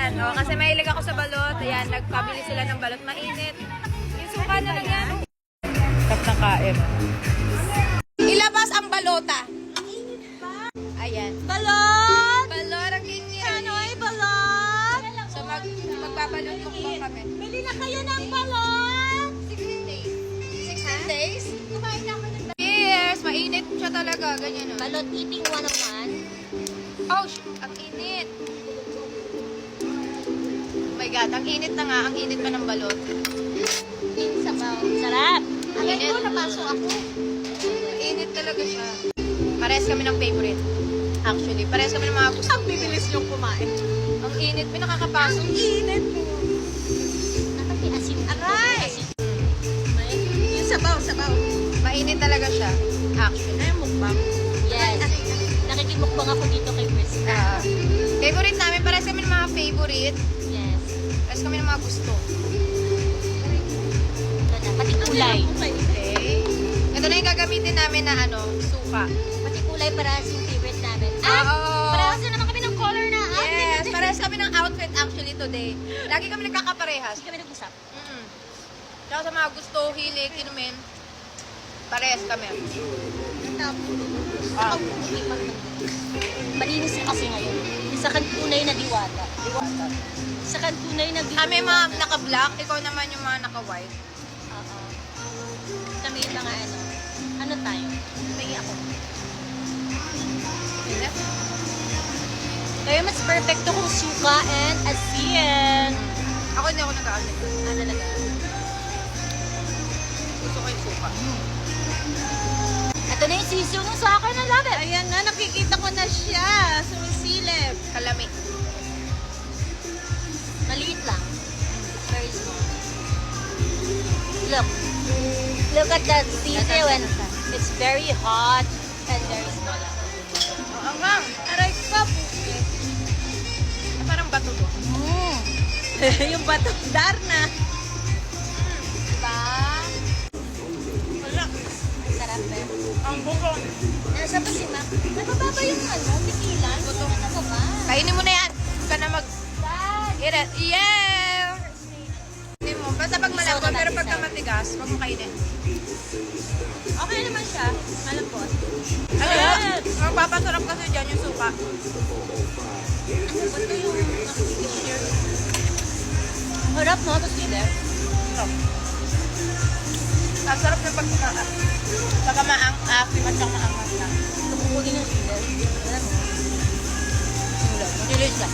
Ayan, oh, kasi mahilig ako sa balot. Ayan, nagpabili sila ng balot. Mainit. Yung suka na lang yan. Tap na kain. Ilabas ang balota. Ayan. Balot! Balot ang init. Ano ay balot? So, magbabalot mukbang kami. Bili na kayo ng balot! 16 days. 16 days? Kumain na ako ng Cheers! Mainit siya talaga. Ganyan, oh. Balot eating 101. Oh, ang init. Oh my God, ang init na nga. Ang init pa ng balot. Sabaw. Sarap! Ang Init. ito, napasok ako. Ang init talaga siya. Parehas kami ng favorite. Actually, parehas kami ng mga gusto. Ang bibilis yung kumain. Ang init. May nakakapasok. Init mo. Nakatiasin. Aray! Yung sabaw, sabaw. Mainit talaga siya. Actually. Ay, mukbang. Yes. Nakikimukbang ako dito kay Chris. Favorite namin. Parehas kami ng mga favorite. Yes. Parehas kami ng mga gusto. Ito na, pati kulay. Okay. Ito na yung gagamitin namin na ano, suka. Pati kulay para yung favorite namin. Oo. Parehas na naman kami ng color na. Yes, parehas kami ng outfit actually today. Lagi kami nagkakaparehas. Hindi kami nag-usap. Tsaka sa mga gusto, hilig, inumin, parehas kami. Malinis na kasi ngayon. Isa kang tunay na diwata. Diwata. Isa kang tunay na diwata. Kami mga naka-black, ikaw naman yung mga naka-white. Oo. Kami yung mga ano. Ano tayo? May ako. Kaya mas perfecto kung suka and asin. Ako hindi ako nag-aasin. Ah, talaga? Gusto ko yung suka. Ito na yung sisiyo ng sa akin. I love it. Ayan na, nakikita ko na siya. Sumisilip. Kalami. Maliit lang. Very small. Look. Look at that sisiyo and it's very hot and very small. Oh, hanggang. Aray ko. Parang bato to. Yung bato. Darna. Diba? Wala. Sarap ba? Ang buko. Nasa pa si Mac. Nabababa yung ano, tikilan. Buto. Nababa. Kainin mo na yan. Huwag ka na mag... Dad! Get it. Yeah! Hindi mo. Basta pag malambot, Isaw na pero natin, pagka isaw. matigas, huwag mo kainin. Okay naman siya. Malambot. Ano Ayan. yun? Magpapasarap kasi dyan yung suka. Ano ba ito yung nakikishare? Harap mo, tapos leader. Ang sarap yung pagka maang asim at saka maangas na. Tumukunin ng leader. Alam mo? Madilis lang.